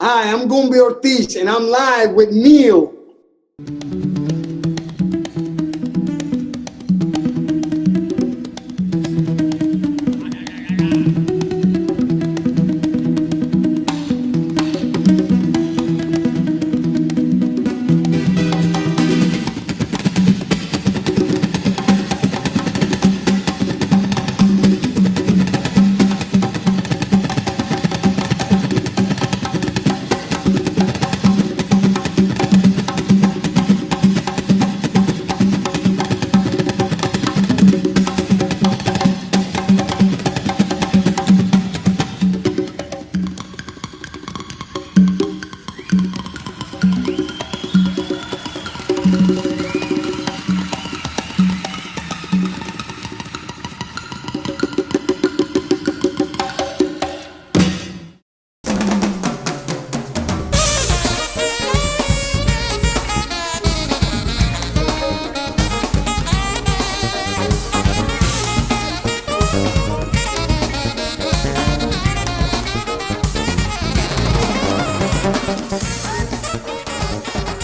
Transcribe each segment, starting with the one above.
Hi, I'm Gumbi Ortiz, and I'm live with Neil.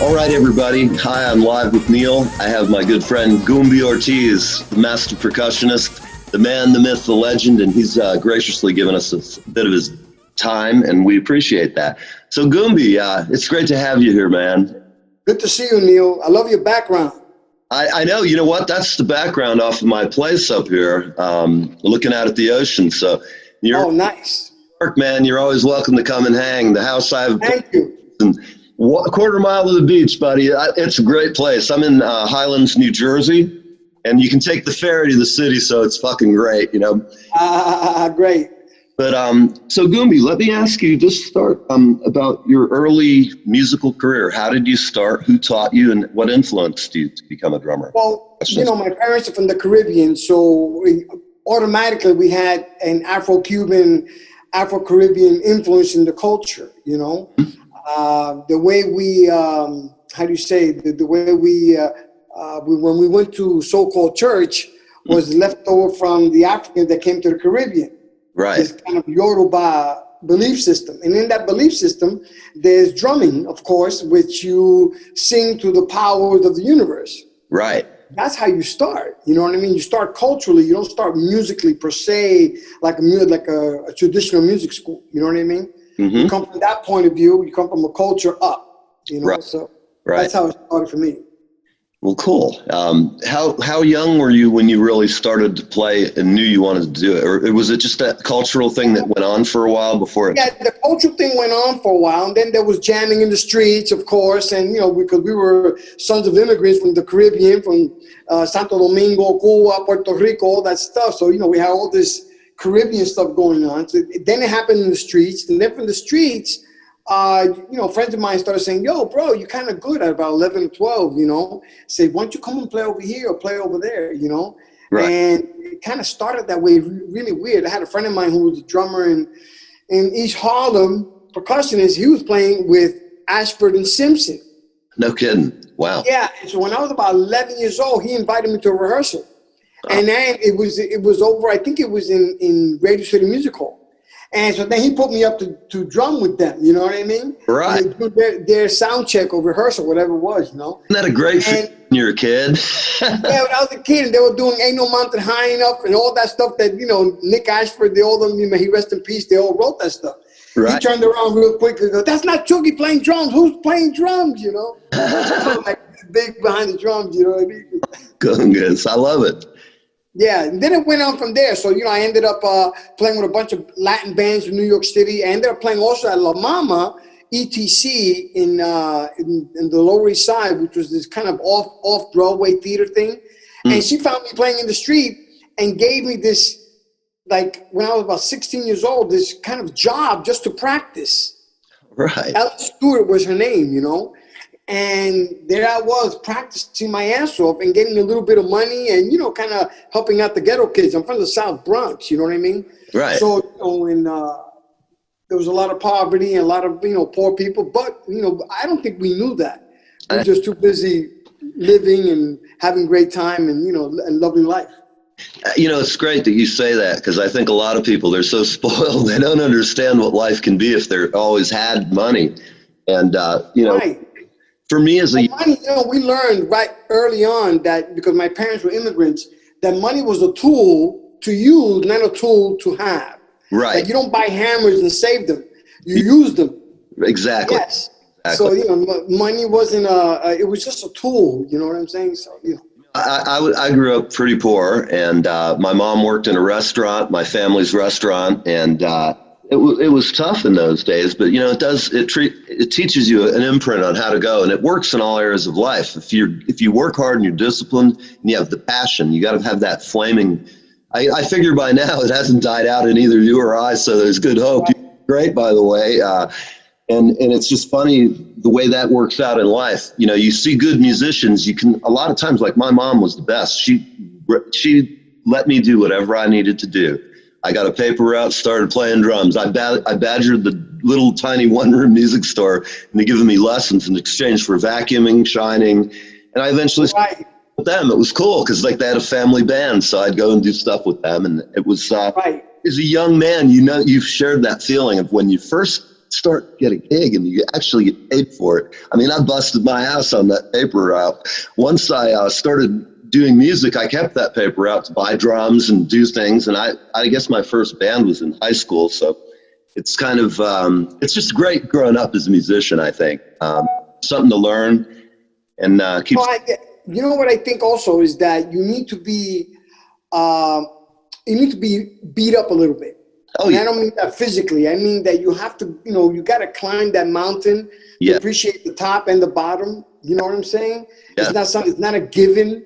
All right, everybody. Hi, I'm live with Neil. I have my good friend Gumbi Ortiz, the master percussionist, the man, the myth, the legend, and he's graciously given us a bit of his time, and we appreciate that. So, Gumbi, it's great to have you here, man. Good to see you, Neil. I love your background. I know. You know what? That's the background off of my place up here, looking out at the ocean. So, Oh, nice. New York, man, you're always welcome to come and hang. The house I've Thank you. A quarter mile of the beach, buddy. It's a great place. I'm in Highlands, New Jersey, and you can take the ferry to the city, so it's fucking great, you know. Great. But so Gumbi, let me ask you, just start about your early musical career. How did you start? Who taught you, and what influenced you to become a drummer? Well, you know, my parents are from the Caribbean, so automatically we had an Afro-Cuban, Afro-Caribbean influence in the culture, you know. The way we, how do you say, the way we when we went to so-called church was left over from the Africans that came to the Caribbean. Right. This kind of Yoruba belief system. And in that belief system, there's drumming, of course, which you sing to the powers of the universe. Right. That's how you start. You know what I mean? You start culturally. You don't start musically per se, like a traditional music school. You know what I mean? Mm-hmm. You come from that point of view. You come from a culture up. You know, right. So right. That's how it started for me. Well, cool. How young were you when you really started to play and knew you wanted to do it? Or was it just that cultural thing that went on for a while before it? Yeah, the cultural thing went on for a while, and then there was jamming in the streets, of course, and, you know, because we were sons of immigrants from the Caribbean, from Santo Domingo, Cuba, Puerto Rico, all that stuff. So, you know, we had all this Caribbean stuff going on. So then it happened in the streets, and then from the streets, you know, friends of mine started saying, yo, bro, you're kind of good at about 11 or 12, you know. Say, why don't you come and play over here or play over there, you know. Right. And it kind of started that way, really weird. I had a friend of mine who was a drummer in East Harlem, percussionist. He was playing with Ashford and Simpson. No kidding. Wow. Yeah. So when I was about 11 years old, he invited me to a rehearsal. Oh. And then it was over, I think it was in Radio City Music Hall. And so then he put me up to drum with them, you know what I mean? Right. They do their sound check or rehearsal, whatever it was, you know? Isn't that a great feeling when you're a kid? Yeah, when I was a kid, and they were doing Ain't No Mountain High Enough and all that stuff that, you know, Nick Ashford, they all, you know, he rest in peace, they all wrote that stuff. Right. He turned around real quick and go, that's not Chucky playing drums. Who's playing drums, you know? Like big behind the drums, you know what I mean? Gungas, I love it. Yeah, and then it went on from there. So, you know, I ended up playing with a bunch of Latin bands in New York City. I ended up playing also at La Mama, ETC, in the Lower East Side, which was this kind of off-Broadway theater thing. Mm. And she found me playing in the street and gave me this, like, when I was about 16 years old, this kind of job just to practice. Right. Ellen Stewart was her name, you know. And there I was practicing my ass off and getting a little bit of money and, you know, kind of helping out the ghetto kids. I'm from the South Bronx, you know what I mean? Right. So, you know, and there was a lot of poverty and a lot of, you know, poor people. But, you know, I don't think we knew that. We were just too busy living and having a great time and, you know, and loving life. It's great that you say that, because I think a lot of people, they're so spoiled, they don't understand what life can be if they're always had money. And, Right. for me as a, Money, we learned right early on that because my parents were immigrants, that money was a tool to use, not a tool to have. right. Like you don't buy hammers and save them. You use them. Exactly. Yes. Exactly. So, money wasn't it was just a tool, you know what I'm saying? So, I grew up pretty poor, and my mom worked in a restaurant, my family's restaurant, and it was tough in those days. But it teaches you an imprint on how to go, and it works in all areas of life. If you work hard and you're disciplined and you have the passion, you got to have that flaming. I figure by now it hasn't died out in either you or I, so there's good hope. Right. Great, by the way. And it's just funny the way that works out in life. You see good musicians, you can, a lot of times, like my mom was the best. She let me do whatever I needed to do. I got a paper route, started playing drums. I badgered the little tiny one-room music store into giving me lessons in exchange for vacuuming, shining. And I eventually started with them. It was cool because they had a family band. So I'd go and do stuff with them. And it was, as a young man, you've shared that feeling of when you first start getting a gig and you actually get paid for it. I mean, I busted my ass on that paper route. Once I started doing music, I kept that paper route to buy drums and do things. And I guess my first band was in high school. So it's kind of, it's just great growing up as a musician, I think. Something to learn and keep. You know what I think also is that you need to be beat up a little bit. Oh, and yeah. I don't mean that physically. I mean that you have to, you got to climb that mountain to appreciate the top and the bottom. You know what I'm saying? Yeah. It's not a given.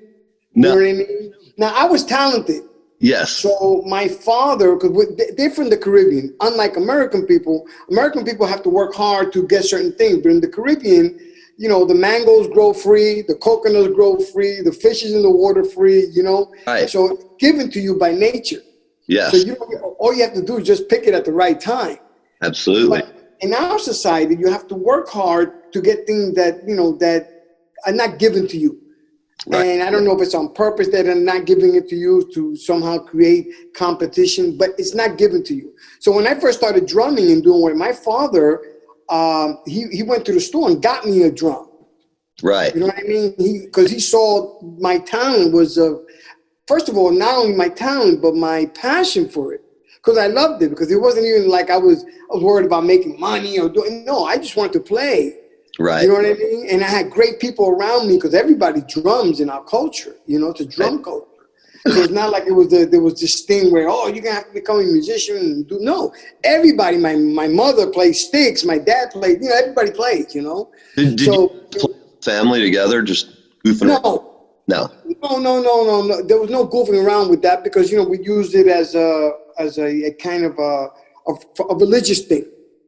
No. You know what I mean? Now, I was talented. Yes. So my father, because they're from the Caribbean, unlike American people have to work hard to get certain things. But in the Caribbean, the mangoes grow free, the coconuts grow free, the fish is in the water free, Right. So it's given to you by nature. Yes. So all you have to do is just pick it at the right time. Absolutely. But in our society, you have to work hard to get things that, that are not given to you. Right. And I don't know if it's on purpose that they're not giving it to you to somehow create competition, but it's not given to you. So when I first started drumming and doing work, my father, he went to the store and got me a drum. Right. You know what I mean? Because he saw my talent was, first of all, not only my talent, but my passion for it. Because I loved it. Because it wasn't even like I was worried about making money or doing. No, I just wanted to play. Right. You know what I mean? And I had great people around me because everybody drums in our culture. It's a drum culture. So it's not like there was this thing where, you're going to have to become a musician and do. No, everybody, my mother played sticks. My dad played, everybody played, Did you play family together, just goofing around? No. There was no goofing around with that because, we used it as a kind of a religious thing.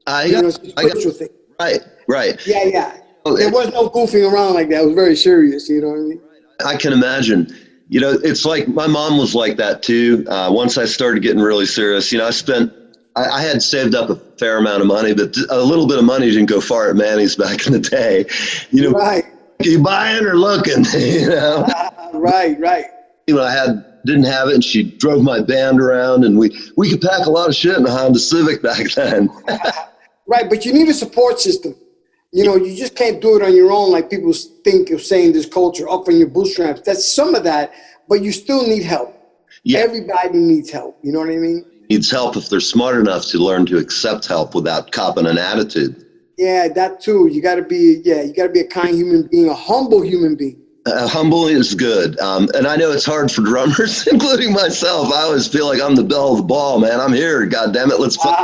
A spiritual thing. Right. Yeah. There was no goofing around like that. It was very serious, you know what I mean? I can imagine. It's like my mom was like that too. Once I started getting really serious, I had saved up a fair amount of money, but a little bit of money didn't go far at Manny's back in the day. Right. You buying or looking, Right. I didn't have it, and she drove my band around, and we could pack a lot of shit in a Honda Civic back then. Right, but you need a support system. You just can't do it on your own like people think of saying this culture, up on your bootstraps. That's some of that, but you still need help. Yeah. Everybody needs help. You know what I mean? Needs help if they're smart enough to learn to accept help without copping an attitude. Yeah, that too. You got to be a kind human being, a humble human being. Humble is good. And I know it's hard for drummers, including myself. I always feel like I'm the belle of the ball, man. I'm here. God damn it. Let's play.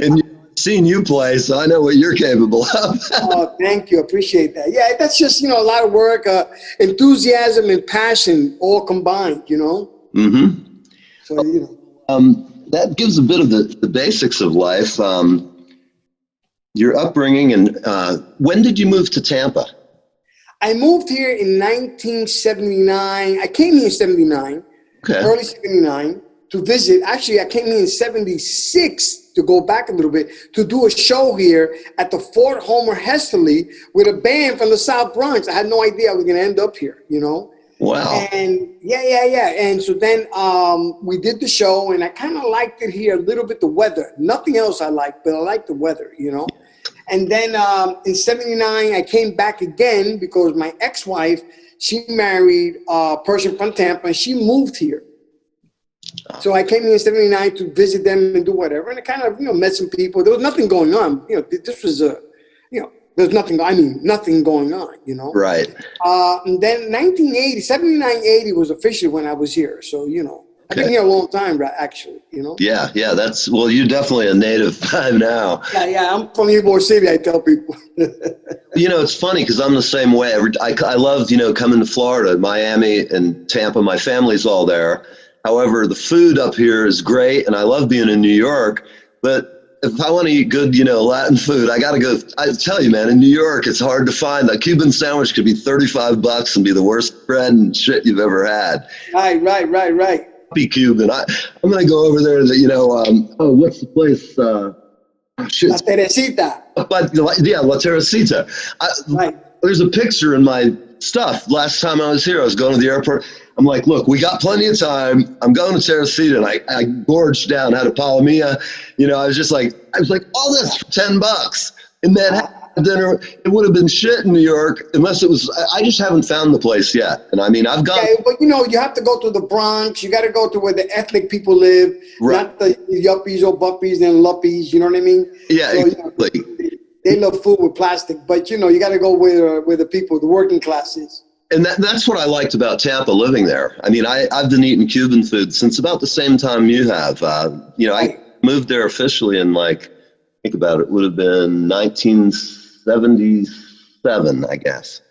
And seen you play, so I know what you're capable of. Oh, thank you. Appreciate that. Yeah, that's just, a lot of work, enthusiasm and passion all combined, Mm-hmm. So, that gives a bit of the basics of life. Your upbringing, and when did you move to Tampa? I moved here in 1979. I came here in 79, early 79, to visit. Actually, I came here in 76, to go back a little bit, to do a show here at the Fort Homer Hesterly with a band from the South Bronx. I had no idea I was going to end up here, Wow. And yeah. And so then we did the show, and I kind of liked it here a little bit, the weather. Nothing else I liked, but I liked the weather, you know. And then in '79, I came back again because my ex-wife, she married a person from Tampa, and she moved here. So I came here in '79 to visit them and do whatever. And I kind of, met some people. There was nothing going on. This was there's nothing, nothing going on, Right. And then 1980, 79, 80 was officially when I was here. So, I've been here a long time, actually, Yeah. That's, well, you're definitely a native now. Yeah. I'm from Ybor City, I tell people. It's funny because I'm the same way. I love, coming to Florida, Miami and Tampa. My family's all there. However, the food up here is great, and I love being in New York. But if I want to eat good, Latin food, I got to go. I tell you, man, in New York, it's hard to find. A Cuban sandwich could be $35 and be the worst bread and shit you've ever had. Right. Be Cuban. I'm going to go over there to, what's the place? La Teresita. Yeah, La Teresita. Right. There's a picture in my stuff. Last time I was here, I was going to the airport. I'm like, look, we got plenty of time. I'm going to Teresita, and I gorged down, had a palomilla. I was like, all this for $10 in Manhattan dinner. It would have been shit in New York unless it was. I just haven't found the place yet. And I've gone. Yeah, but you have to go to the Bronx. You got to go to where the ethnic people live, right. Not the yuppies or buppies and luppies. You know what I mean? Yeah, so, exactly. They love food with plastic, but you got to go where the people, the working classes. And that's what I liked about Tampa, living there. I've been eating Cuban food since about the same time you have. I moved there officially in think about it, would have been 1977, I guess.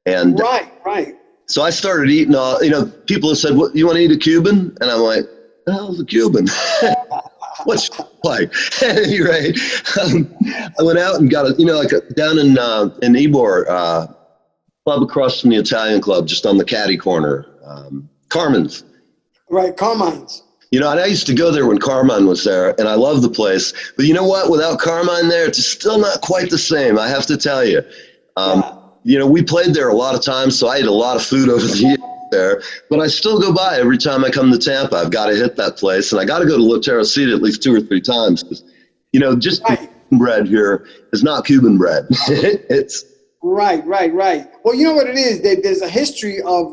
And right. So I started eating all. People have said, "What, you want to eat a Cuban?" And I'm like, "The hell's a Cuban?" What's like? Anyway, I went out and got down in Ybor. Club across from the Italian club, just on the caddy corner, Carmen's. Right, Carmine's. And I used to go there when Carmine was there, and I love the place. But you know what? Without Carmine there, it's still not quite the same, I have to tell you. We played there a lot of times, so I ate a lot of food over the years there. But I still go by every time I come to Tampa. I've got to hit that place, and I got to go to La Teresita at least 2 or 3 times. Just right. Bread here is not Cuban bread. It's Right. Well, you know what it is? There's a history of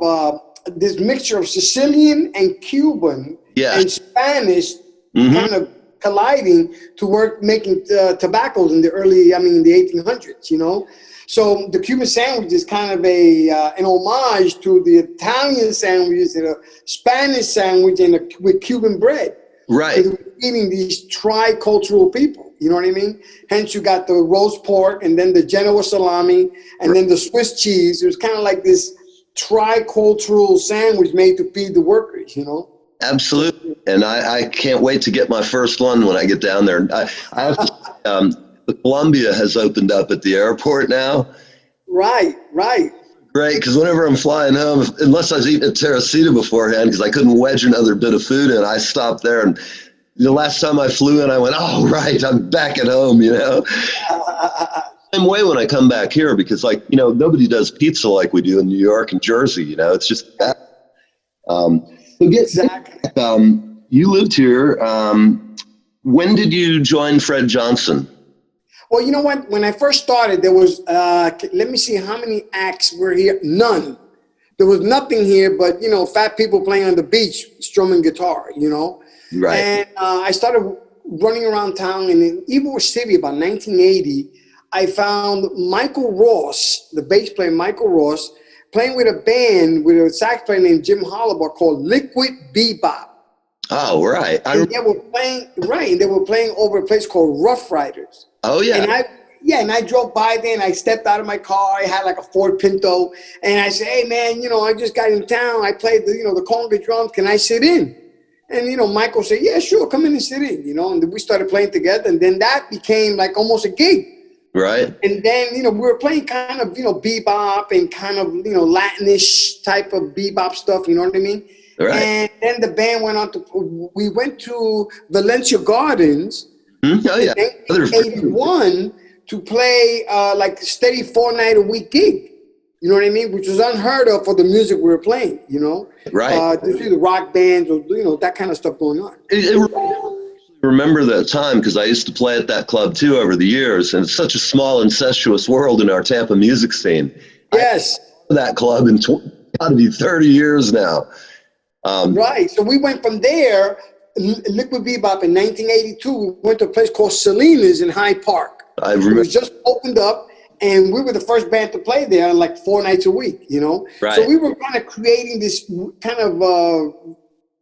this mixture of Sicilian and Cuban and Spanish kind of colliding to work making tobaccos in the early, in the 1800s, So the Cuban sandwich is kind of an homage to the Italian sandwiches and a Spanish sandwich with Cuban bread. Right. We're eating these tri-cultural people. You know what I mean? Hence, you got the roast pork, and then the Genoa salami, and then the Swiss cheese. It was kind of like this tri-cultural sandwich made to feed the workers, Absolutely. And I can't wait to get my first one when I get down there. I have to, the Columbia has opened up at the airport now. Right. Great, because whenever I'm flying home, unless I was eating at Teresita beforehand, because I couldn't wedge another bit of food in, I stopped there. And the last time I flew in, I went, oh, right, I'm back at home, Same way when I come back here, because, nobody does pizza like we do in New York and Jersey, It's just that. Exactly. You lived here. When did you join Fred Johnson? Well, you know what? When I first started, there was, let me see how many acts were here. None. There was nothing here but, fat people playing on the beach, strumming guitar, Right. And I started running around town, and in Ybor City, about 1980, I found Michael Ross, the bass player Michael Ross, playing with a band with a sax player named Jim Hollabaugh called Liquid Bebop. Oh, right. And they were playing over a place called Rough Riders. Oh, yeah. And I drove by there, and I stepped out of my car. I had like a Ford Pinto, and I said, "Hey, man, I just got in town. I played the conga drums. Can I sit in?" And Michael said, "Yeah, sure, come in and sit in." And we started playing together, and then that became like almost a gig. Right. And then we were playing kind of bebop and kind of Latinish type of bebop stuff. You know what I mean? Right. And then the band went on we went to Valencia Gardens. Oh, yeah. In 1981 to play like a steady 4-night-a-week gig. You know what I mean? Which was unheard of for the music we were playing, you know? Right. There's either rock bands or, you know, that kind of stuff going on. Remember that time because I used to play at that club too over the years, and it's such a small, incestuous world in our Tampa music scene. Yes. That club in got to be 30 years now. Right. So we went from there, Liquid Bebop in 1982. We went to a place called Salinas in Hyde Park. I remember. It was just opened up, and we were the first band to play there like 4 nights a week, you know? Right. So we were kind of creating this kind of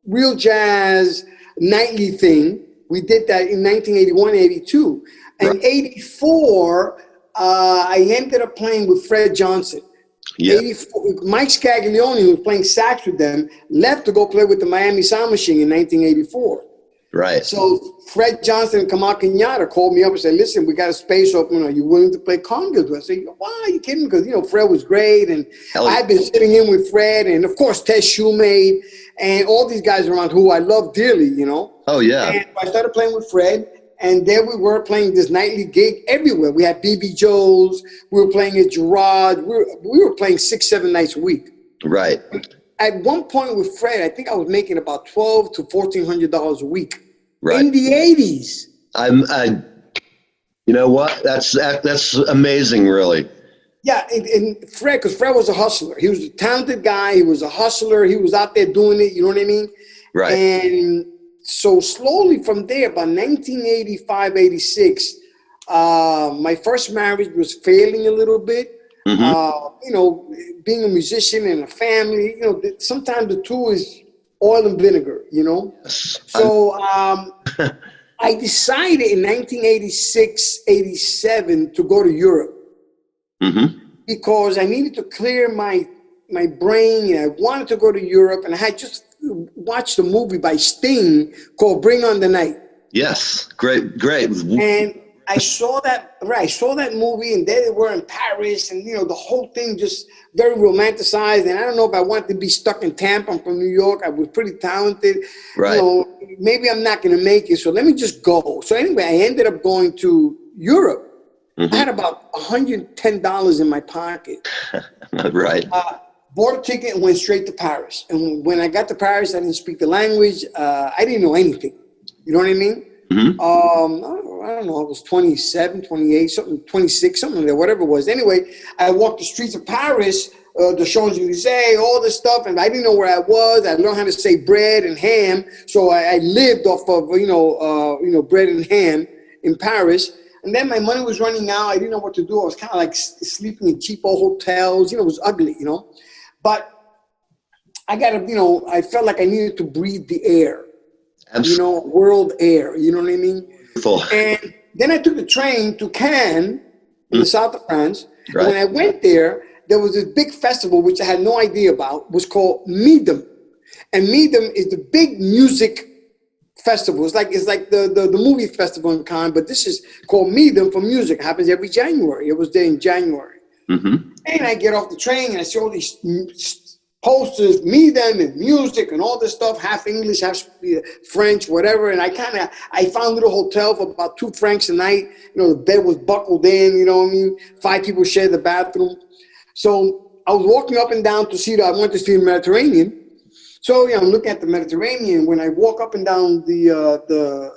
real jazz nightly thing. We did that in 1981, 82. And Right. 84, I ended up playing with Fred Johnson. Yeah. 84, Mike Scaglione, who was playing sax with them, left to go play with the Miami Sound Machine in 1984. Right. So Fred Johnson and Kamal Kenyatta called me up and said, listen, we got a space open. Are you willing to play congas? I said, why are you kidding? Because, you know, Fred was great. And I've been sitting in with Fred and, of course, Tess Shoemade and all these guys around who I love dearly, you know. Oh, yeah. And I started playing with Fred. And there we were playing this nightly gig everywhere. We had B.B. Joe's. We were playing at Gerard. We were playing 6-7 nights a week. Right. At one point with Fred, I think I was making about $1,200 to $1,400 a week. Right. In the 80s. You know what? That's amazing, really. Yeah, and Fred, because Fred was a hustler. He was a talented guy. He was a hustler. He was out there doing it. You know what I mean? Right. And so slowly from there, by 1985, 86, my first marriage was failing a little bit. Mm-hmm. You know, being a musician and a family, you know, sometimes the two is oil and vinegar, you know? Yes. So I decided in 1986, 87 to go to Europe. Mm-hmm. Because I needed to clear my brain, and I wanted to go to Europe, and I had just watched a movie by Sting called Bring on the Night. Yes, great. And I saw that movie, and there they were in Paris, and you know the whole thing just very romanticized. And I don't know if I wanted to be stuck in Tampa. I'm from New York. I was pretty talented. Right. You know, maybe I'm not going to make it, so let me just go. So anyway, I ended up going to Europe. Mm-hmm. I had about $110 in my pocket. Right. Bought a ticket and went straight to Paris. And when I got to Paris, I didn't speak the language. I didn't know anything. You know what I mean? Mm-hmm. I don't know. I was 27, 28, something, 26, something like that, whatever it was. Anyway, I walked the streets of Paris, the Champs-Élysées, all this stuff, and I didn't know where I was. I learned how to say bread and ham, so I lived off of bread and ham in Paris. And then my money was running out. I didn't know what to do. I was kind of like sleeping in cheap old hotels. You know, it was ugly, you know. But I I felt like I needed to breathe the air. Absolutely. You know, world air. You know what I mean? Beautiful. And then I took the train to Cannes in the south of France. Right. And when I went there was this big festival, which I had no idea about, was called NeVE. And NeVE is the big music festival. It's like the movie festival in Cannes, but this is called NeVE for music. It happens every January. It was there in January. Mm-hmm. And I get off the train and I see all these posters, NeVE and music and all this stuff, half English, half French, whatever. And I found a little hotel for about $2 a night. You know, the bed was buckled in, you know what I mean? 5 people shared the bathroom. So I was walking up and down I went to see the Mediterranean. So, I'm looking at the Mediterranean. When I walk up and down the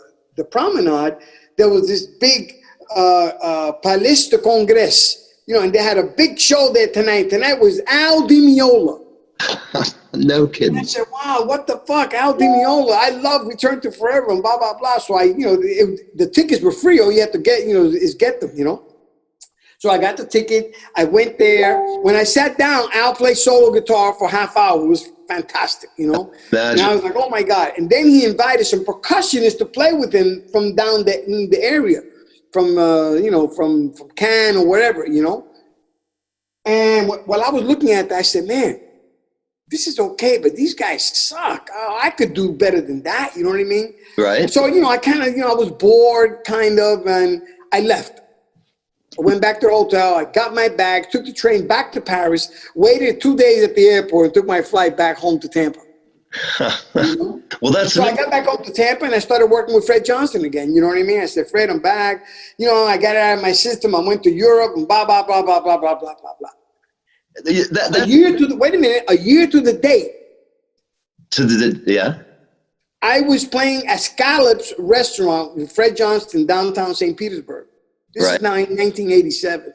promenade, there was this big Palais de Congrès, and they had a big show there tonight. Tonight was Al Di Meola. No kidding. And I said, wow, what the fuck, Al Di Meola? I love Return to Forever and blah, blah, blah. So the tickets were free. All you have to get, is get them, So I got the ticket. I went there. When I sat down, Al played solo guitar for half hour. It was fantastic, Imagine. And I was like, oh my God. And then he invited some percussionists to play with him from down in the area, from Cannes or whatever, And while I was looking at that, I said, man, this is okay, but these guys suck. Oh, I could do better than that. You know what I mean? Right. So, I kind of, I was bored kind of, and I left. I went back to the hotel. I got my bag, took the train back to Paris, waited 2 days at the airport, and took my flight back home to Tampa. Well, so I got back home to Tampa, and I started working with Fred Johnson again. You know what I mean? I said, Fred, I'm back. I got it out of my system. I went to Europe, and blah, blah, blah, blah, blah, blah, blah, blah, blah. A year to the, wait a minute, a year to the date. Yeah. I was playing at Scallop's restaurant with Fred Johnston, downtown St. Petersburg. This is now in 1987.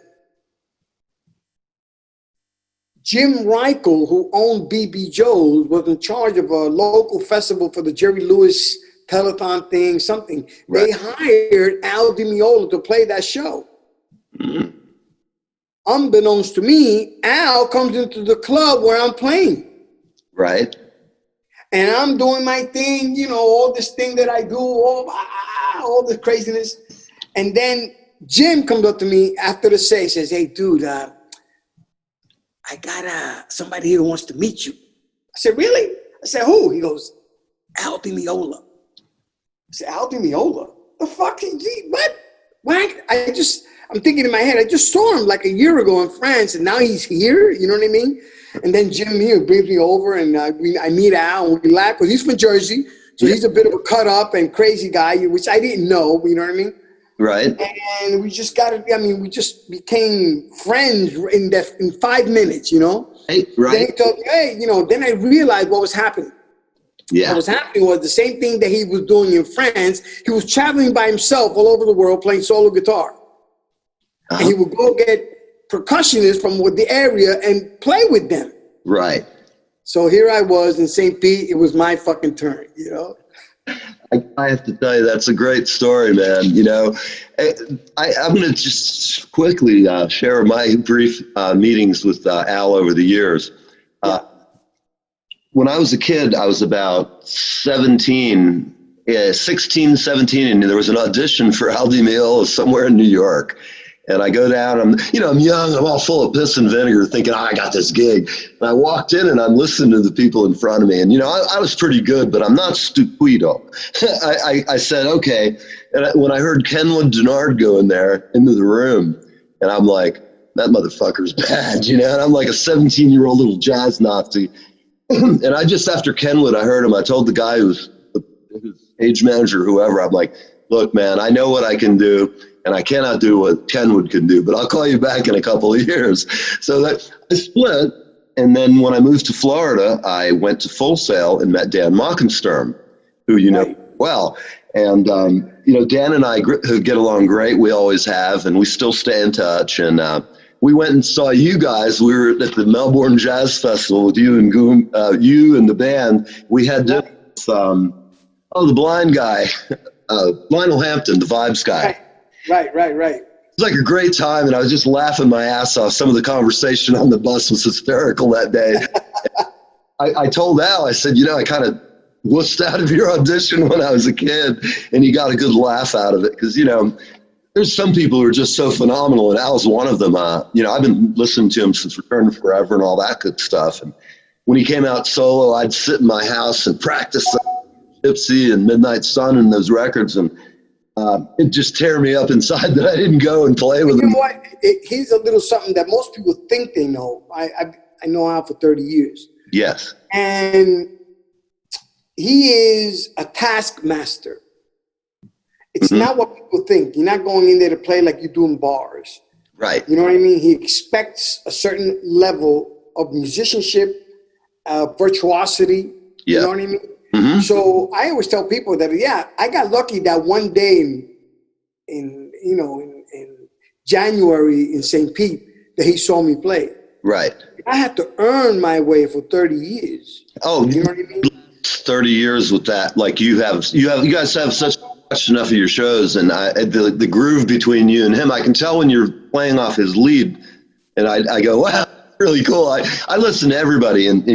Jim Reichel, who owned BB Joe's, was in charge of a local festival for the Jerry Lewis telethon thing, something. They hired Al Di Meola to play that show. Mm-hmm. Unbeknownst to me, Al comes into the club where I'm playing. Right. And I'm doing my thing, you know, all this thing that I do, all the craziness. And then Jim comes up to me after the set, says, "Hey, dude, I got somebody here who wants to meet you." I said, "Really?" I said, "Who?" He goes, "Al Di Meola." I said, "Al Di Meola? The fuck? What? What?" I'm thinking in my head, I just saw him like a year ago in France, and now he's here. You know what I mean? And then Jim here brings me over, and I meet Al, and we laugh because he's from Jersey, so he's a bit of a cut up and crazy guy, which I didn't know. You know what I mean? Right. And we just we just became friends in 5 minutes. You know? Right. Then he told me, "Hey, you know." Then I realized what was happening. Yeah. What was happening was the same thing that he was doing in France. He was traveling by himself all over the world playing solo guitar. And he would go get percussionists from the area and play with them. Right. So here I was in St. Pete. It was my fucking turn, you know? I have to tell you, that's a great story, man. You know, I'm going to just quickly share my brief meetings with Al over the years. When I was a kid, I was about 16, 17, and there was an audition for Al Di Meola somewhere in New York. And I go down, I'm young, I'm all full of piss and vinegar thinking, I got this gig. And I walked in and I'm listening to the people in front of me. And, I was pretty good, but I'm not stupido. I said, okay. And when I heard Kenwood Denard go in there into the room, and I'm like, that motherfucker's bad, And I'm like a 17-year-old little jazz Nazi. And I just, after Kenwood, I heard him, I told the guy who's his age manager, whoever, I'm like, look, man, I know what I can do. And I cannot do what Kenwood can do, but I'll call you back in a couple of years. So that I split. And then when I moved to Florida, I went to Full Sail and met Dan Mockensturm, who you know well. And, Dan and I get along great. We always have, and we still stay in touch. And we went and saw you guys. We were at the Melbourne Jazz Festival with you and you and the band. We had dinner with, the blind guy, Lionel Hampton, the Vibes guy. Right. It was like a great time, and I was just laughing my ass off. Some of the conversation on the bus was hysterical that day. I told Al, I said, I kind of wussed out of your audition when I was a kid, and he got a good laugh out of it because, there's some people who are just so phenomenal, and Al's one of them. I've been listening to him since Return to Forever and all that good stuff. And when he came out solo, I'd sit in my house and practice Gypsy and Midnight Sun and those records, and it just tear me up inside that I didn't go and play with him. You know what? Here's a little something that most people think they know. I know Al for 30 years. Yes. And he is a taskmaster. It's not what people think. You're not going in there to play like you're doing bars. Right. You know what I mean? He expects a certain level of musicianship, virtuosity. You know what I mean? Mm-hmm. So I always tell people that, I got lucky that one day in January in St. Pete that he saw me play. Right. I had to earn my way for 30 years. Oh, you know what I mean? 30 years with that. Like you guys have such enough of your shows, and the groove between you and him, I can tell when you're playing off his lead, and I go, wow, really cool. I listen to everybody, and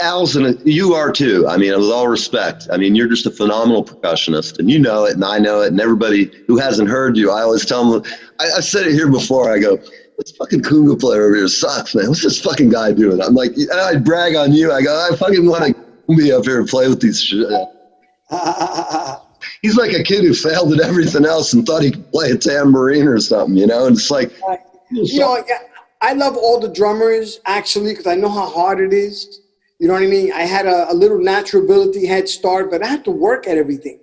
Al's you are too. I mean, with all respect, I mean, you're just a phenomenal percussionist, and you know it, and I know it, and everybody who hasn't heard you, I always tell them, I said it here before, I go, this fucking conga player over here sucks, man. What's this fucking guy doing? I'm like, I brag on you. I go, I fucking want to be up here and play with these shit. He's like a kid who failed at everything else and thought he could play a tambourine or something, and it's like, I love all the drummers actually, because I know how hard it is. You know what I mean? I had a little natural ability head start, but I had to work at everything.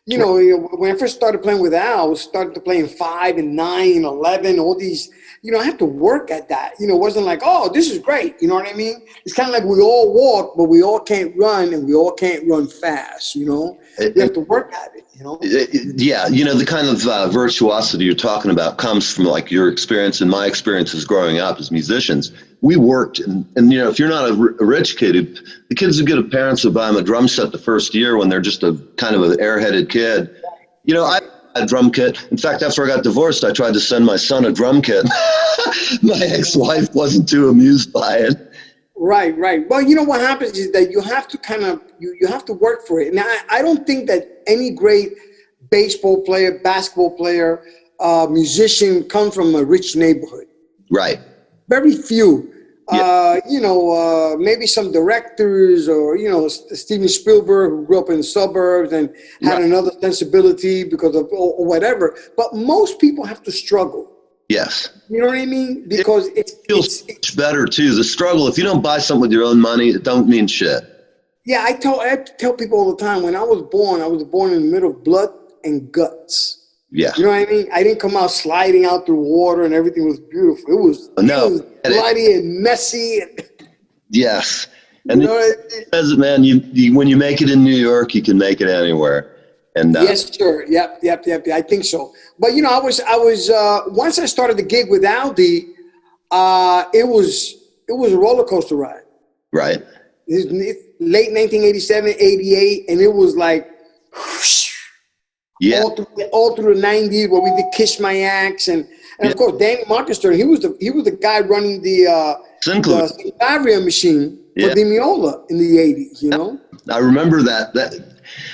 when I first started playing with Al, I started to play in 5 and 9 and 11, all these, I have to work at that. It wasn't like, oh, this is great. You know what I mean? It's kind of like we all walk, but we all can't run, and we all can't run fast, We have to work at it, Yeah, the kind of virtuosity you're talking about comes from like your experience and my experiences growing up as musicians. We worked, and if you're not a rich kid, the kids who get a parents who buy them a drum set the first year when they're just a kind of an airheaded kid. I had a drum kit. In fact, after I got divorced, I tried to send my son a drum kit. My ex-wife wasn't too amused by it. Right. Well, what happens is that you have to kind of, you have to work for it. Now, I don't think that any great baseball player, basketball player, musician comes from a rich neighborhood. Right. Very few. Yeah. Maybe some directors or, Steven Spielberg, who grew up in the suburbs and had another sensibility because of or whatever. But most people have to struggle. Yes. You know what I mean? Because it feels much better too. The struggle, if you don't buy something with your own money, it don't mean shit. Yeah, I tell people all the time, when I was born in the middle of blood and guts. Yeah. You know what I mean? I didn't come out sliding out through water and everything was beautiful. It was bloody and messy. Yes. And it says, man, you when you make it in New York, you can make it anywhere. And yes, sir. Yep. I think so. But I was once I started the gig with Aldi, it was a roller coaster ride. Right. It's late 1987, 88, and it was like whoosh, all through the 90s where we did Kiss My Axe and of course Danny Markenstern, he was the guy running the Synclavier machine for the Meola in the 80s, I remember that.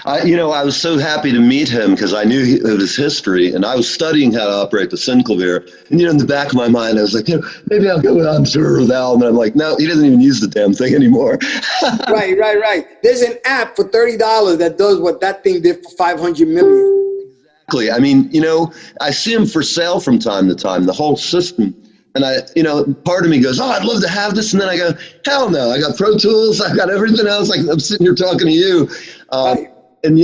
I was so happy to meet him because I knew of his history, and I was studying how to operate the Synclavier. And in the back of my mind, I was like, maybe I'll go on tour with Al. And I'm like, no, he doesn't even use the damn thing anymore. Right. There's an app for $30 that does what that thing did for 500 million. Exactly. I mean, I see them for sale from time to time, the whole system. And part of me goes, oh, I'd love to have this. And then I go, hell no, I got Pro Tools. I got everything else. Like I'm sitting here talking to you. And,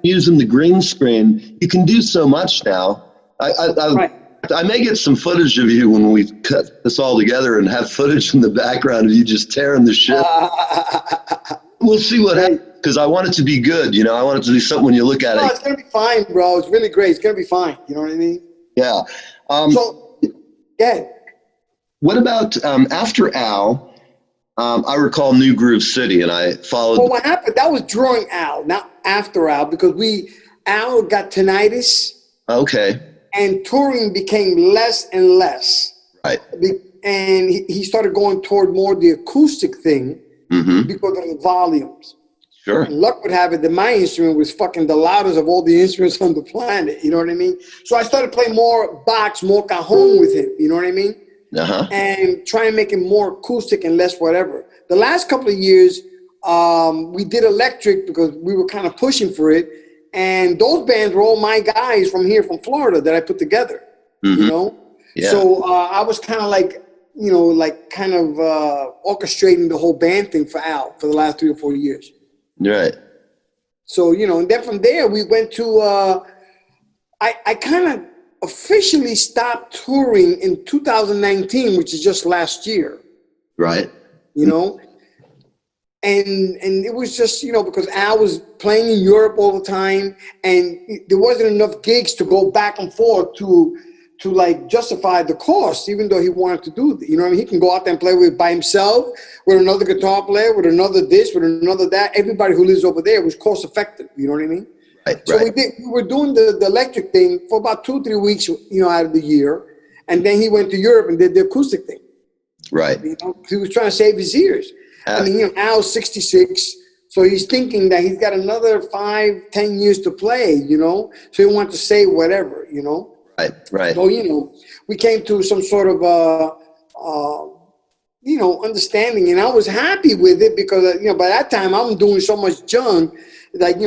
using the green screen, you can do so much now. I may get some footage of you when we cut this all together and have footage in the background of you just tearing the shit. We'll see what happens. Because I want it to be good. I want it to be something when you look at it. It's going to be fine, bro. It's really great. It's going to be fine. You know what I mean? Yeah. What about after Al? I recall New Groove City, and I followed. Well, what happened? That was during Al, not after Al, because Al got tinnitus. Okay. And touring became less and less. Right. And he started going toward more the acoustic thing because of the volumes. Sure. And luck would have it that my instrument was fucking the loudest of all the instruments on the planet. You know what I mean? So I started playing more box, more cajon with him. You know what I mean? And try and make it more acoustic and less whatever. The last couple of years, we did electric because we were kind of pushing for it. And those bands were all my guys from here, from Florida, that I put together, Yeah. So I was kind of like, orchestrating the whole band thing for Al for the last 3 or 4 years. Right. So, and then from there we went to, I kind of officially stopped touring in 2019, which is just last year. Right. And it was just, because Al was playing in Europe all the time and there wasn't enough gigs to go back and forth to like justify the cost, even though he wanted to do it. You know what I mean? He can go out there and play by himself, with another guitar player, with another this, with another that. Everybody who lives over there was cost effective. You know what I mean? Right. So we were doing the electric thing for about 2-3 weeks, out of the year. And then he went to Europe and did the acoustic thing. Right. He was trying to save his ears. I mean, Al's 66, so he's thinking that he's got another 5-10 years to play, So he wanted to save whatever, Right. So, we came to some sort of, understanding, and I was happy with it because, by that time I'm doing so much junk, like,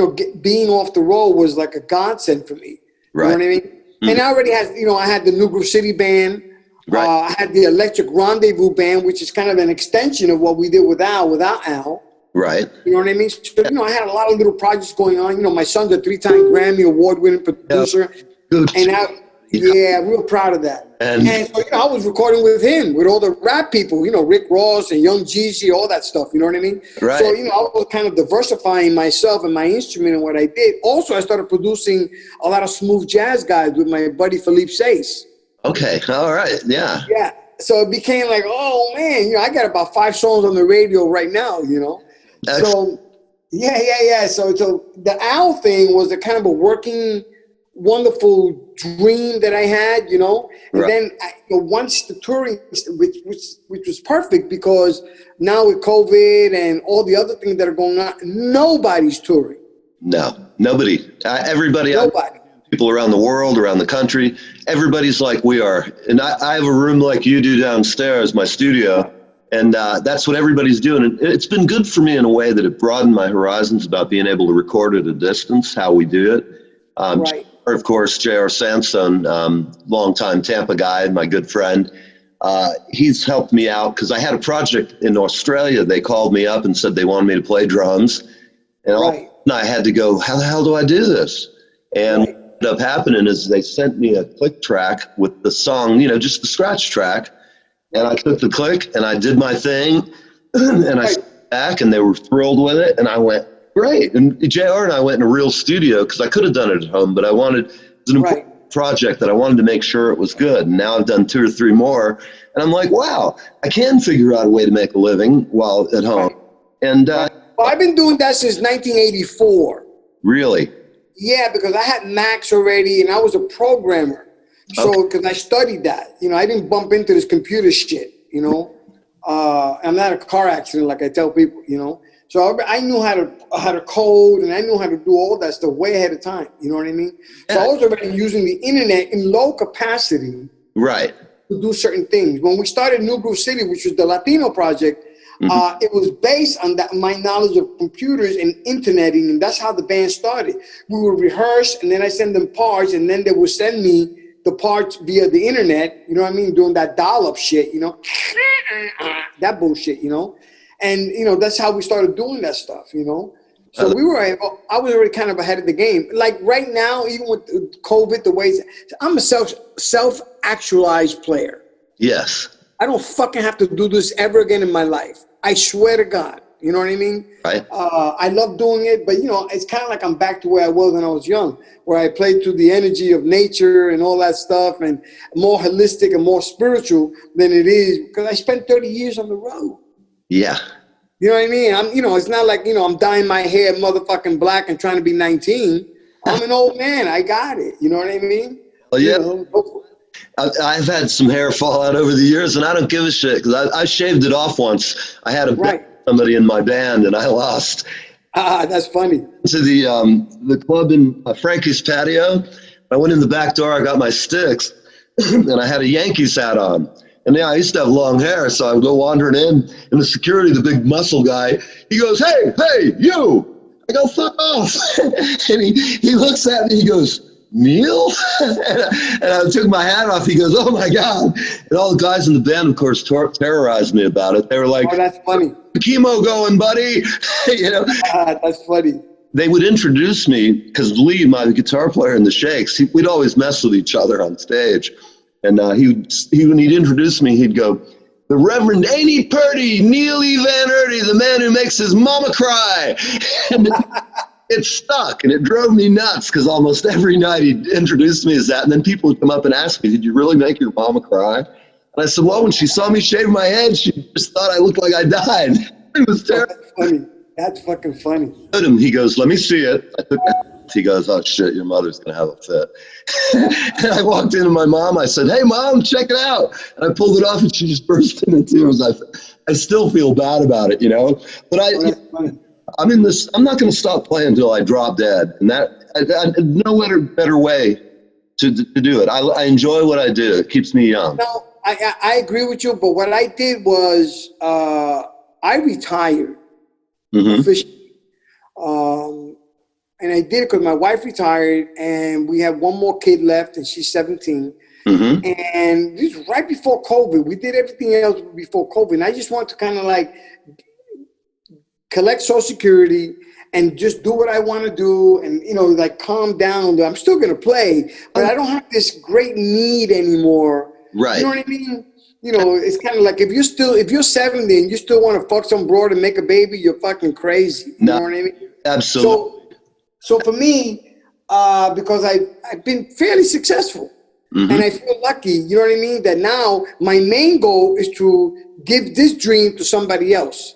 being off the road was like a godsend for me. Right. You know what I mean? Mm-hmm. And I already had, I had the New Groove City band. Right. I had the Electric Rendezvous band, which is kind of an extension of what we did without Al. Right. You know what I mean? So, you know, I had a lot of little projects going on. You know, my son's a 3-time Grammy award-winning producer. Good. And yeah, real proud of that. And so, you know, I was recording with him, with all the rap people, you know, Rick Ross and Young Jeezy, all that stuff, you know what I mean? Right. So, you know, I was kind of diversifying myself and my instrument and what I did. Also, I started producing a lot of smooth jazz guys with my buddy Philippe Sace. Okay. All right. Yeah. Yeah. So it became like, oh, man, you know, I got about 5 songs on the radio right now, you know? Excellent. So, yeah. So the Owl thing was a kind of a working, wonderful dream that I had, you know. And then once the touring, which was perfect, because now with COVID and all the other things that are going on, nobody's touring. No, nobody. Everybody. Nobody. People around the world, around the country, everybody's like we are. And I have a room like you do downstairs, my studio, and that's what everybody's doing. And it's been good for me in a way that it broadened my horizons about being able to record at a distance, how we do it. Right. Of course, J.R. Sandstone, longtime Tampa guy, my good friend. He's helped me out because I had a project in Australia. They called me up and said they wanted me to play drums. And I had to go, how the hell do I do this? And what ended up happening is they sent me a click track with the song, you know, just the scratch track. And I took the click and I did my thing. And I sat back and they were thrilled with it. And I went, great. And JR and I went in a real studio because I could have done it at home, but it was an important project that I wanted to make sure it was good. And now I've done 2 or 3 more. And I'm like, wow, I can figure out a way to make a living while at home. And well, I've been doing that since 1984. Really? Yeah, because I had Macs already and I was a programmer. So, because I studied that, you know, I didn't bump into this computer shit, you know. I'm not a car accident like I tell people, you know. So I knew how to code, and I knew how to do all that stuff way ahead of time. You know what I mean? So I was already using the internet in low capacity, right, to do certain things. When we started New Groove City, which was the Latino project, it was based on that my knowledge of computers and interneting, and that's how the band started. We would rehearse, and then I send them parts, and then they would send me the parts via the internet. You know what I mean? Doing that dial-up shit, you know, that bullshit, you know. And, you know, that's how we started doing that stuff, you know. So I was already kind of ahead of the game. Like right now, even with COVID, the ways, I'm a self-actualized player. Yes. I don't fucking have to do this ever again in my life. I swear to God. You know what I mean? Right. I love doing it, but, you know, it's kind of like I'm back to where I was when I was young, where I played to the energy of nature and all that stuff, and more holistic and more spiritual than it is, because I spent 30 years on the road. Yeah. You know what I mean? You know, it's not like, you know, I'm dyeing my hair motherfucking black and trying to be 19. I'm an old man. I got it. You know what I mean? Well, yeah. You know, I've had some hair fall out over the years, and I don't give a shit because I shaved it off once. I had somebody in my band, and I lost. That's funny. To the club in Frankie's patio. I went in the back door. I got my sticks, and I had a Yankees hat on. And yeah, I used to have long hair, so I would go wandering in, and the security, the big muscle guy, he goes, hey, you. I go, fuck off. And he looks at me, he goes, Neil? And I took my hat off. He goes, oh, my God. And all the guys in the band, of course, terrorized me about it. They were like, oh, that's funny. Chemo going, buddy. You know? That's funny. They would introduce me, because Lee, my guitar player in the Shakes, we'd always mess with each other on stage. And when he'd introduce me, he'd go, the Reverend Ain't He Purdy, Neil E. Van Erdy, the man who makes his mama cry. And it stuck, and it drove me nuts, because almost every night he'd introduce me as that. And then people would come up and ask me, did you really make your mama cry? And I said, well, when she saw me shave my head, she just thought I looked like I died. It was terrible. That's funny. That's fucking funny. He goes, let me see it. I took He goes, oh, shit, your mother's going to have a fit. And I walked into my mom. I said, hey, Mom, check it out. And I pulled it off, and she just burst into tears. I still feel bad about it, you know. But I'm in this. I'm not going to stop playing until I drop dead. And no better way to do it. I enjoy what I do. It keeps me young. No, I agree with you. But what I did was I retired officially. And I did it because my wife retired, and we have one more kid left, and she's 17. And this was right before COVID. We did everything else before COVID. And I just want to kind of like collect Social Security, and just do what I want to do, and like calm down. I'm still gonna play, but I don't have this great need anymore. Right. You know what I mean? It's kind of like if you're 70 and you still want to fuck some broad and make a baby, you're fucking crazy. You know what I mean? Absolutely. So for me, because I've been fairly successful, and I feel lucky. You know what I mean? That now my main goal is to give this dream to somebody else.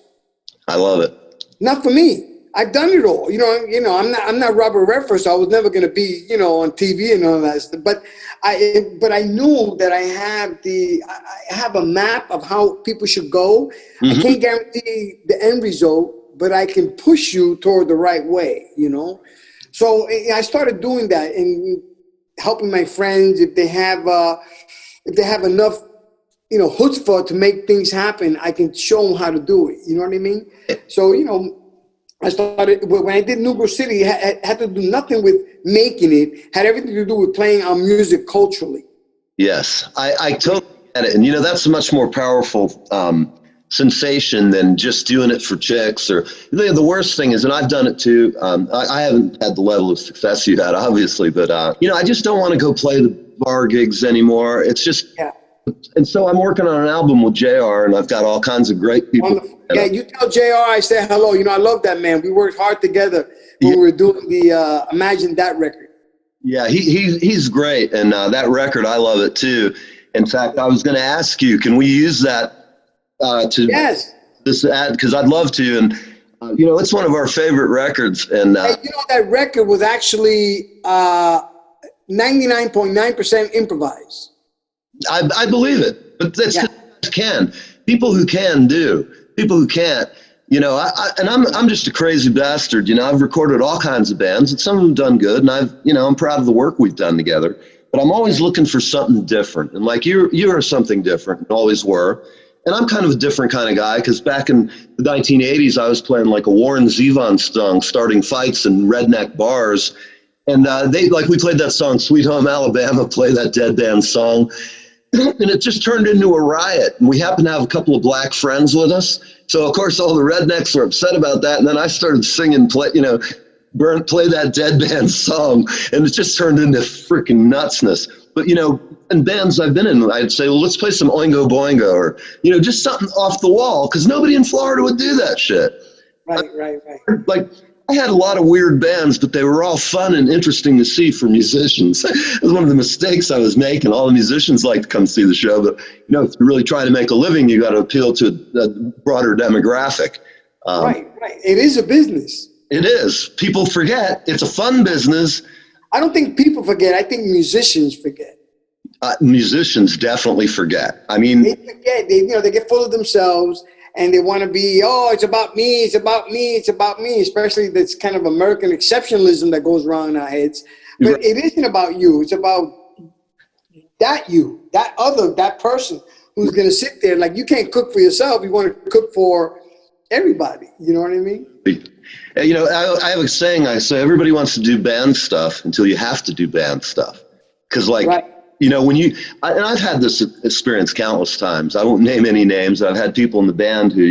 I love it. Not for me. I've done it all. I'm not Robert Redford, so I was never going to be, on TV and all that stuff. But I knew that I have a map of how people should go. I can't guarantee the end result, but I can push you toward the right way, So I started doing that and helping my friends if they have enough, chutzpah to make things happen. I can show them how to do it. You know what I mean? So I started when I did Negro City. It had to do nothing with making it. Had everything to do with playing our music culturally. Yes, I totally get it, and that's a much more powerful sensation than just doing it for chicks. Or the worst thing is, and I've done it too. I haven't had the level of success you had, obviously, but I just don't want to go play the bar gigs anymore. It's just. Yeah. And so I'm working on an album with JR, and I've got all kinds of great people. Wonderful. Yeah, you tell JR I say hello. I love that man. We worked hard together when we were doing the Imagine That record. Yeah, he's great, and that record, I love it too. In fact, I was going to ask you, can we use that this ad? Because I'd love to, and it's one of our favorite records. And that record was actually 99.9% improvised. I believe it, but that's people who can do, people who can't, I'm just a crazy bastard. I've recorded all kinds of bands, and some of them done good, and I'm proud of the work we've done together, but I'm always looking for something different. And like you are something different, and always were. And I'm kind of a different kind of guy, because back in the 1980s, I was playing like a Warren Zevon song, starting fights in redneck bars. And we played that song, Sweet Home Alabama, play that Dead Band song. And it just turned into a riot. And we happened to have a couple of black friends with us. So, of course, all the rednecks were upset about that. And then I started singing, play that Dead Band song. And it just turned into freaking nutsness. But, in bands I've been in, I'd say, well, let's play some Oingo Boingo, or, just something off the wall, because nobody in Florida would do that shit. Right. Like, I had a lot of weird bands, but they were all fun and interesting to see for musicians. It was one of the mistakes I was making. All the musicians like to come see the show, but if you're really trying to make a living, you got to appeal to a broader demographic. Right. It is a business. It is. People forget it's a fun business. I don't think people forget. I think musicians forget. Musicians definitely forget. I mean, they forget. They get full of themselves. And they want to be, it's about me, it's about me, it's about me, especially this kind of American exceptionalism that goes around in our heads. But it isn't about you. It's about that person who's going to sit there. Like, you can't cook for yourself. You want to cook for everybody. You know what I mean? I have a saying. I say everybody wants to do band stuff until you have to do band stuff. Because, I've had this experience countless times. I won't name any names. I've had people in the band who,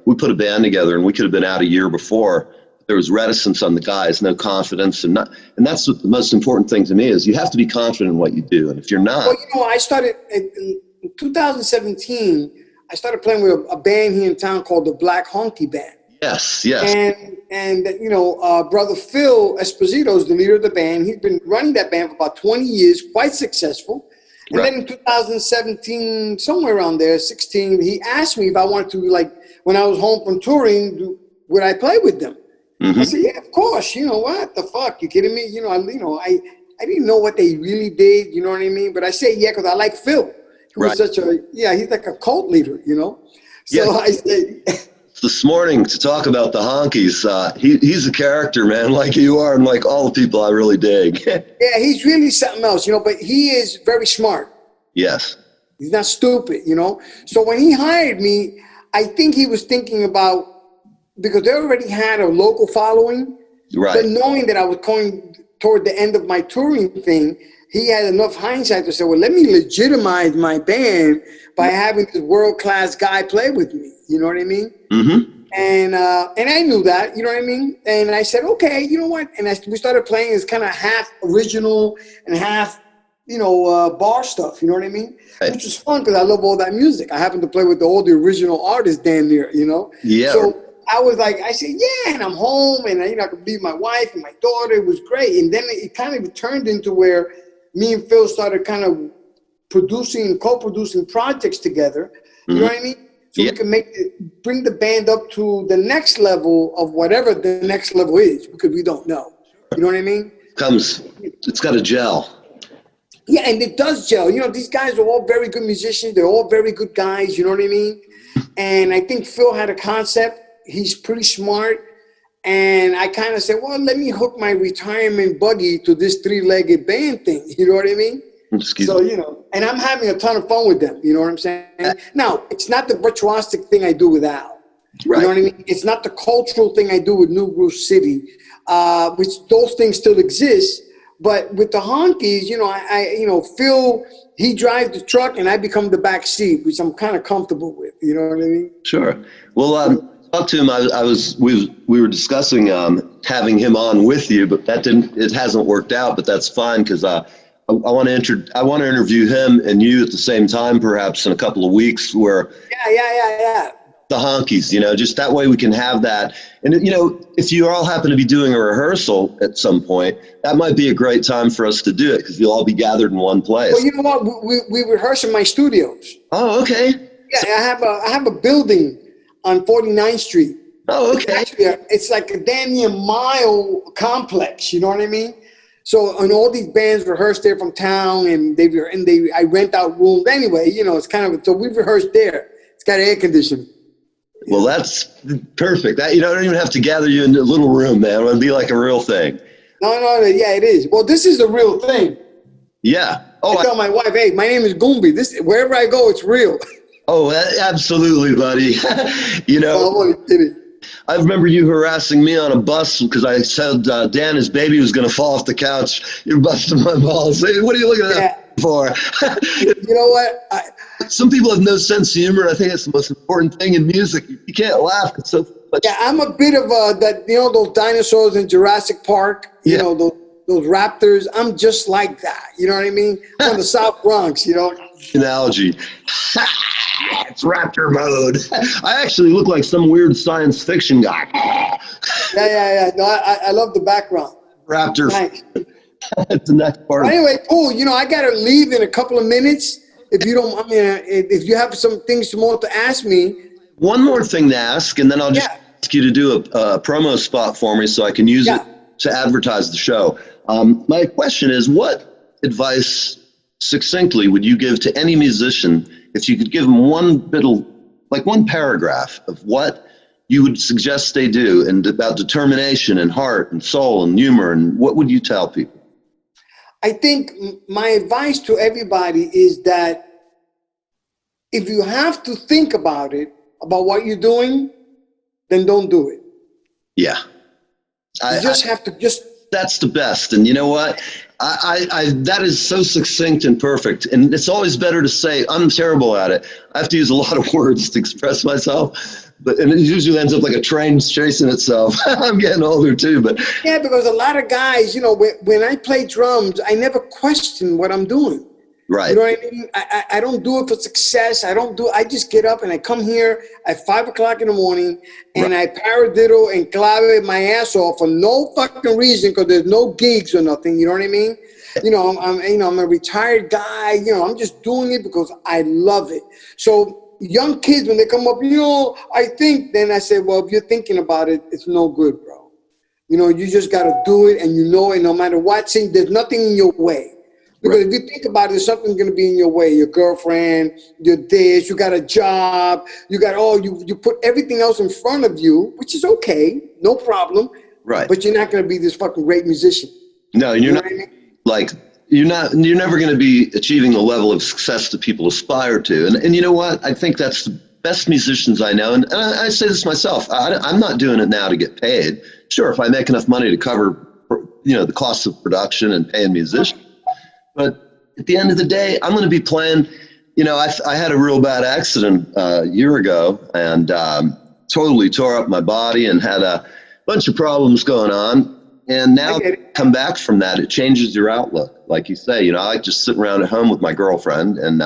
we put a band together and we could have been out a year before. There was reticence on the guys, no confidence. And that's what the most important thing to me is. You have to be confident in what you do. And if you're not. Well, I started in 2017, I started playing with a band here in town called the Black Honky Band. Yes. And brother Phil Esposito is the leader of the band. He's been running that band for about 20 years, quite successful. And then in 2017, somewhere around there, 16, he asked me if I wanted to, when I was home from touring, would I play with them? I said, yeah, of course. What the fuck? You kidding me? I didn't know what they really did. You know what I mean? But I said, yeah, because I like Phil. He was he's like a cult leader, So I said... This morning to talk about the Honkies. He's a character, man, like you are, and like all the people I really dig. Yeah, he's really something else, but he is very smart. Yes. He's not stupid, So when he hired me, I think he was thinking about, because they already had a local following, right? But knowing that I was going toward the end of my touring thing, he had enough hindsight to say, well, let me legitimize my band by having this world-class guy play with me. You know what I mean? And I knew that, you know what I mean? And I said, okay, you know what? And we started playing this kind of half original and half, bar stuff, you know what I mean? Right. Which was fun because I love all that music. I happened to play with all the original artists damn near, Yeah. So I was like, I said, yeah, and I'm home, and I could be my wife and my daughter. It was great. And then it kind of turned into where me and Phil started kind of co-producing projects together. You know what I mean? So we can bring the band up to the next level of whatever the next level is, because we don't know. You know what I mean? It's got to gel. Yeah, and it does gel. These guys are all very good musicians. They're all very good guys. You know what I mean? And I think Phil had a concept. He's pretty smart. And I kind of said, well, let me hook my retirement buddy to this three-legged band thing. You know what I mean? So, and I'm having a ton of fun with them. You know what I'm saying? Now, it's not the virtuosic thing I do with Al. Right. You know what I mean? It's not the cultural thing I do with New Groove City, which those things still exist. But with the Honkies, Phil, he drives the truck and I become the back seat, which I'm kind of comfortable with. You know what I mean? Sure. Well, talked to him. We were discussing having him on with you, but it hasn't worked out. But that's fine because I want to interview him and you at the same time, perhaps in a couple of weeks. Where yeah. The Honkies, just that way we can have that. And if you all happen to be doing a rehearsal at some point, that might be a great time for us to do it because you'll all be gathered in one place. Well, you know what? We rehearse in my studios. Oh, okay. Yeah, I have a building on 49th Street. Oh, okay. It's like a damn near mile complex. You know what I mean? So, and all these bands rehearse there from town, and I rent out rooms anyway. It's kind of, so we rehearse there. It's got air conditioning. Well, that's perfect. I don't even have to gather you in a little room, man. It'll be like a real thing. No, yeah, it is. Well, this is a real thing. Yeah. Oh, I tell my wife, hey, my name is Gumbi. Wherever I go, it's real. Oh, absolutely, buddy. I remember you harassing me on a bus because I said Dan, his baby was going to fall off the couch. You're busting my balls. Hey, what are you looking at that for? You know what? Some people have no sense of humor. I think it's the most important thing in music. You can't laugh. It's so much. Yeah, I'm a bit of those dinosaurs in Jurassic Park. Those raptors. I'm just like that. You know what I mean? From the South Bronx. Analogy. It's raptor mode. I actually look like some weird science fiction guy. Yeah. No, I love the background. Raptor. Nice. That's the next part. Anyway, cool. I got to leave in a couple of minutes. If you have some things more to ask me. One more thing to ask, and then I'll just ask you to do a promo spot for me so I can use it to advertise the show. My question is, what advice succinctly would you give to any musician if you could give them one paragraph of what you would suggest they do and about determination and heart and soul and humor, and what would you tell people? I think my advice to everybody is that if you have to think about what you're doing, then don't do it. Yeah. You have to That's the best. And you know what? That is so succinct and perfect. And it's always better to say, I'm terrible at it. I have to use a lot of words to express myself. And it usually ends up like a train chasing itself. I'm getting older too, but yeah, because a lot of guys, when I play drums, I never question what I'm doing. Right. You know what I mean? I don't do it for success. I just get up and I come here at 5 o'clock in the morning and I paradiddle and clave my ass off for no fucking reason because there's no gigs or nothing. You know what I mean? I'm a retired guy. I'm just doing it because I love it. So young kids, when they come up, I think, then I say, well, if you're thinking about it, it's no good, bro. You just got to do it, and it no matter what. See, there's nothing in your way. Because if you think about it, something's going to be in your way. Your girlfriend, your this, you got a job, you put everything else in front of you, which is okay, no problem. Right. But you're not going to be this fucking great musician. No, you're not. You're never going to be achieving the level of success that people aspire to. And you know what? I think that's the best musicians I know. And I say this myself. I'm not doing it now to get paid. Sure, if I make enough money to cover, the cost of production and paying musicians. But at the end of the day, I'm going to be playing. I had a real bad accident a year ago, and totally tore up my body and had a bunch of problems going on. And now come back from that, it changes your outlook. Like you say, I like just sitting around at home with my girlfriend and,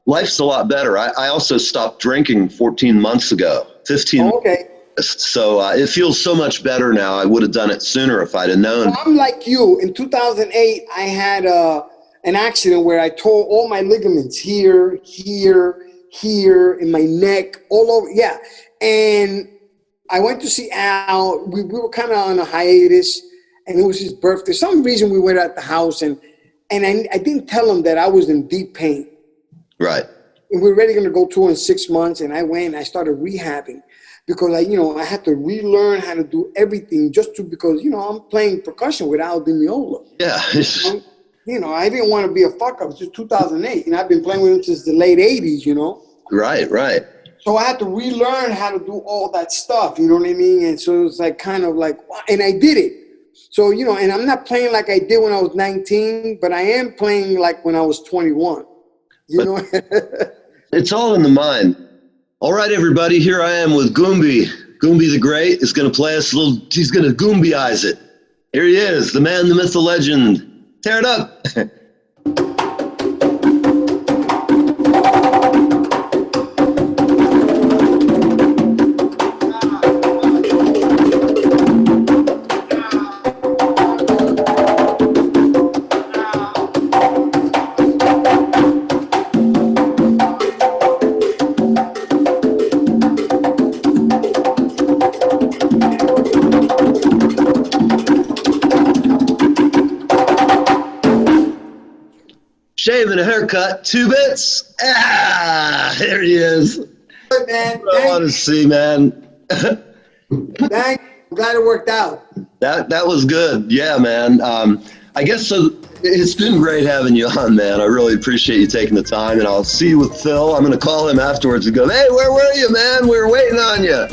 life's a lot better. I also stopped drinking 14 months ago, 15. Oh, okay. So it feels so much better now. I would have done it sooner if I'd have known. Well, I'm like you. In 2008, I had an accident where I tore all my ligaments here, in my neck, all over. Yeah. And I went to see Al. We were kind of on a hiatus, and it was his birthday. Some reason we were at the house, and I didn't tell him that I was in deep pain. Right. And we were already going to go tour in 6 months, and I went and I started rehabbing because I had to relearn how to do everything because I'm playing percussion with Al Di Meola. Yeah. I didn't want to be a fuck up. It's just 2008, and I've been playing with him since the late 80s, Right. So I had to relearn how to do all that stuff, you know what I mean? And so it was and I did it. So, and I'm not playing like I did when I was 19, but I am playing like when I was 21, It's all in the mind. All right, everybody, here I am with Gumbi. Gumbi the Great is going to play us he's going to Gumbiize it. Here he is, the man, the myth, the legend. Tear it up. Shave and a haircut, 2 bits. There he is. Good, man. I want to see, man. Thank you. I'm glad it worked out. That was good. Yeah, man. I guess so. It's been great having you on, man. I really appreciate you taking the time, and I'll see you with Phil. I'm going to call him afterwards and go, hey, where were you, man? We were waiting on you.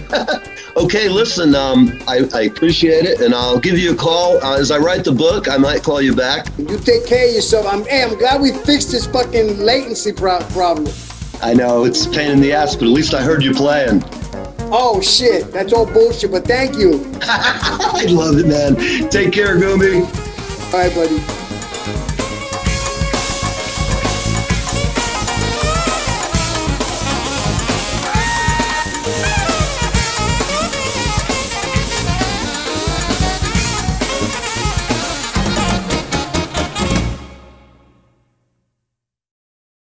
Okay, listen, I appreciate it, and I'll give you a call. As I write the book, I might call you back. You take care of yourself. I'm glad we fixed this fucking latency problem. I know, it's a pain in the ass, but at least I heard you playing. Oh, shit. That's all bullshit, but thank you. I love it, man. Take care, Gumbi. All right, buddy.